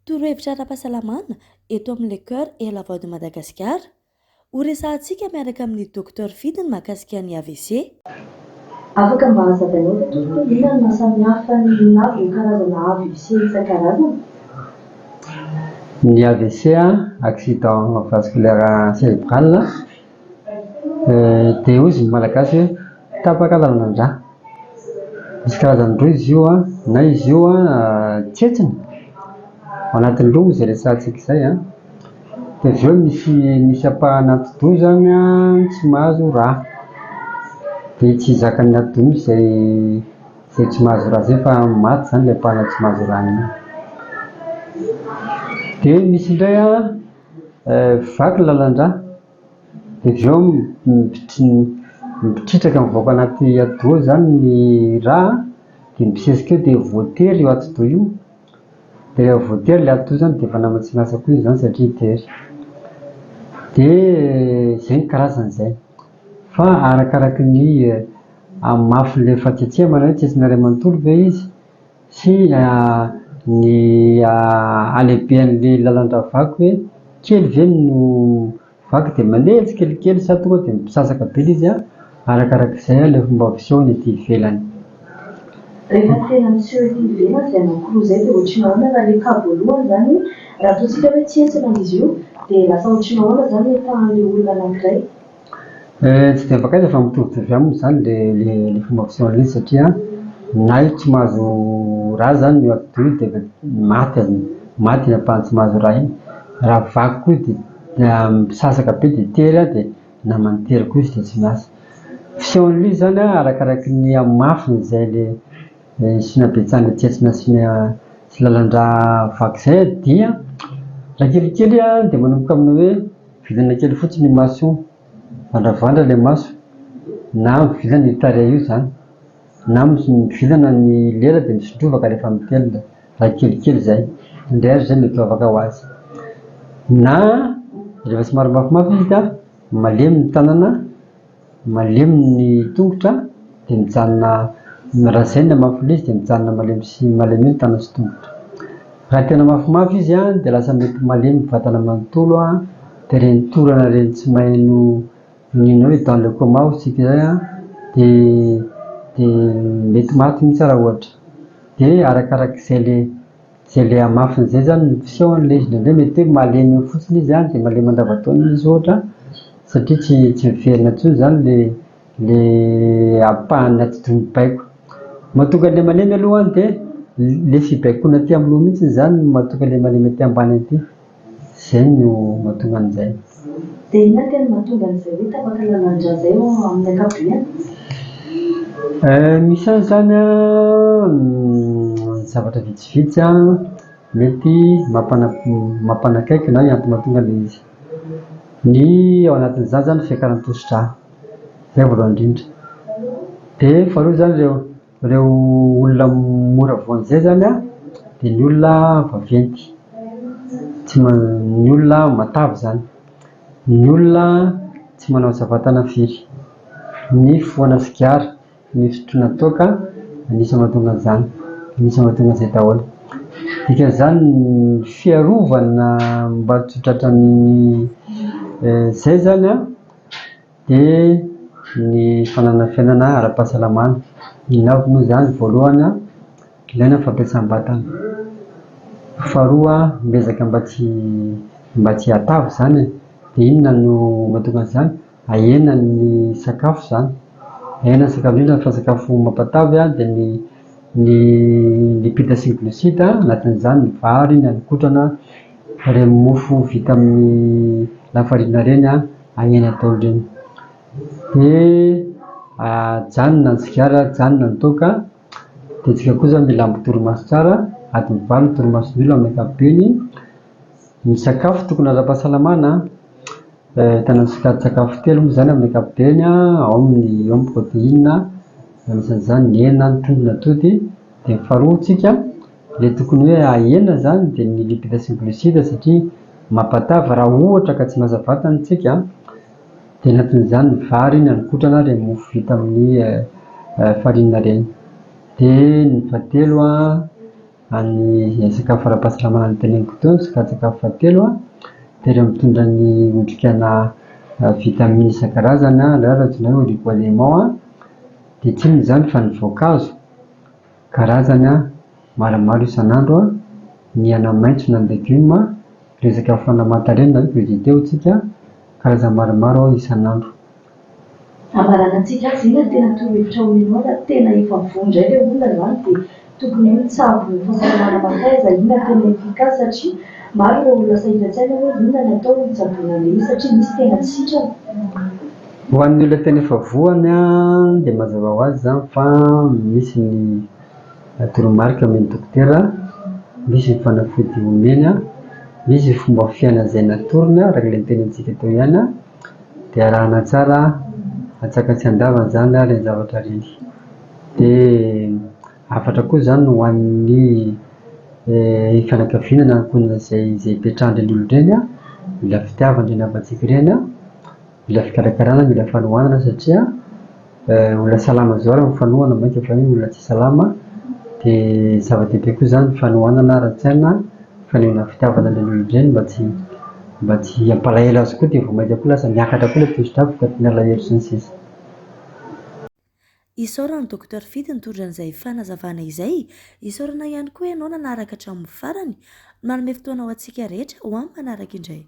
Torohevitra ara-pahasalamana eto amin'ilay cœur et la voix de Madagasikara. Ho resahantsika miaraka amin'ny Dr Fidiny mahakasika ny AVC. Afaka mba hazavainao tompoko inona no mahasamihafa ny navy karazana AVC isan-karazany? Ny AVC accident vasculaire cérébral dia ozy ny malagasy hoe tapaka lalan-drà. Misy karazany roa izy io na izy io tsetsina ao anatin'ny roa izay resahantsika izay dia avy eo misy apahana antidoha zany tsy mahazo rà, dia tsy zakan'ny antidoha mihitsy izay tsy mahazo rà zay fa maty zany ilay apahana tsy mahazo rà iny. Dia misy indray vaky lalan-drà, dia avy eo mipitritraka mivoaka anaty antidoha zany ny rà dia mibosesika eo dia voatery io antidoha io. Dia rehefa voatery ilay antidoha zany dia efa nama-tsinasa koa izy zany satria tery. Dia izay ny karazany izay, fa arakaraky ny amafin'ilay fahatsetsehana hoe tsetsina iray manontolo ve izy sy ny halehiben'ilay lalan-drà vaky hoe kely ve no vaky dia manetsy kelikely sa tonga dia misasaka be izy arakarak'izay ilay fomba fisehony ety ivelany. Rehefa tena miseho ety ivelany izay anankiroa izay dia ohatriny ahoana raha ilay ka voalohany zany raha ataontsika hoe tsetsina izy io dia lasa ohatriny ahoana zany efan'ilay olona anankiray? Tsy dia mpakaiza fa mitovitovy aminy zany ilay fomba fisehony izy satria na io tsy mahazo rà zany io antidoha dia maty ny apahany tsy mahazo rà iny. Raha vaky koa dia misasaka be dia tery dia na manitery koa izy dia tsy miasa. Fisehon'ilay izy zany arakaraky ny amafiny izay ilay sy nabetsahany tsetsina sy lalan-drà vaky izay dia raha kelikely dia manomboka amina hoe vilana kely fotsiny ny maso io, vandravandra ilay maso, na mivilana io tarehy io zany, na mivilana ny lela dia misondrovaka rehefa mitelina, raha kelikely izay, indray ary izay mety afaka ho azy. Na rehefa somary mafimafy izy dia malemy ny tanana, malemy ny tongotra dia mijanona, raha izay ny hamafin'ilay izy dia mijanona malemy ny tanana sy tongotra. Raha tena mafimafy izy dia lasa mety malemy vatana manontolo dia ireny torana ireny tsy maheno inona hoe dans le coma hotsika izay dia mety maty mihitsy raha ohatra. Dia arakarak'izay ilay hamafiny izay zany ny fisehon'ilay izy, indraindray mety hoe malemy fotsiny izy dia malemy mandavantaona izy ohatra satria tsy miverina intsony zany ilay apahan'ny antidoha mibaiko. Mahatonga ilay malemy aloha dia ilay fibaikoana aty amin'ny loha mihitsy zany mahatonga ilay malemy aty ambany aty, izay no mahatonga an'izay. Dia inona tena mahatonga an'izay hoe tapaka lalan-drà izay amin'ny ankapobeny? Misy zany zavatra vitsivitsy mety mampanakaiky na antony mahatonga ilay izy. Ny ao anatin'izany zany fiakaran'ny tosi-drà, izay voalohany indrindra. Dia faharoa zany ireo olona mora voan'izay zany dia ny olona vaventy, ny olona matavy zany, ny olona tsy manao asa vatana firy, ny foana sigara, ny fisotroana toaka, anisany mahatonga an'izany, anisany mahatonga an'izay daholo. Dikan'izany ny fiarovana mba tsy ho tratran'ny izay zany dia ny fananana fiainana ara-pahasalamana. Ny navy moa zany voalohany ilaina ny fampiasam-batana, faharoa miezaka mba tsy hatavy zany, dia inona no mahatonga an'izany? Ahena ny sakafo zany, ahena ny sakafo indrindra fa sakafo mampatavy dia ny lipida sy ny glucide anatin'izany ny vary, ny haninkotrana, ireny mofo vita amin'ny lafarinina ireny ahena daholo ireny. Dia janona ny sigara, janona ny toaka. Dia tsika kosa mila ampy torimaso tsara, ady mivaly ny torimason'olona amin'ny ankapobeny. Ny sakafo tokony ara-pahasalamana ahitana sakafo telo moa zany amin'ny ankapobeny, ao ny protéine, anisan'izany ny hena, ny trondro, ny atody. Dia faharoa tsika ilay tokony hoe ahena zany dia ny lipida sy ny glucide satria mampatavy raha ohatra ka tsy miasa vatana tsika. Dia anatin'izany ny vary, ny haninkotrana, ireny mofo vita amin'ny farinina ireny. Dia ny fahatelo any sakafo ara-pahasalamana ny teneniko teo ny sakafo fahatelo dia ireo mitondra ny otrikana vitamine isan-karazany raha olive aliment dia tsy inona izany fa ny voankazo karazany maromaro isan'andro ny anamaitso na ny legioma ireo sakafo fanaman-tareny na vedite hotsika karazany maromaro isan'andro. Amaranantsika azy iny tena torohevitra omenao raha tena efa vondra ilay olona izany dia tokony mitsabo fahasalamana mataiza ina tena efika satria maro ireo olona sahiran-tsaina hoe inona ny atao hitsaboana an'ilay satria misy tena sitrana. Ho an'ny olona tena efa voany dia mazava ho azy izany fa misy ny toromarika amin'ny dokotera, misy ny fanafody omeny, misy fomba fiaina izay natorony araka ilay tenentsika teo ihany dia arahana tsara atsaka-tsy andavana izany ilay zavatra ireny. Dia afatra koa izany ho an'ny fianakaviana na ankohonana izay hipetrahan'ireny olona ireny mila fitiavana ireny havantsika ireny, mila fikarakarana, mila fanohanana satria olona salama zao raha mifanohana mainka fa olona tsy salama dia zava-dehibe koa izany fanohanana ara-tsaina, fanehoana fitiavana ilay olona ireny mba tsy hampalahelo azy koa dia vao mainka koa lasa miakatra koa ilay tosi-drako ka tiana alahelo sy ny sisa. Isaorana Dr Fidy nitondra an'izay fanazavana izay, isaorana ihany koa ianao nanaraka hatramin'ny farany, manome fotoana ho antsika rehetra ho amin'ny manaraka indray.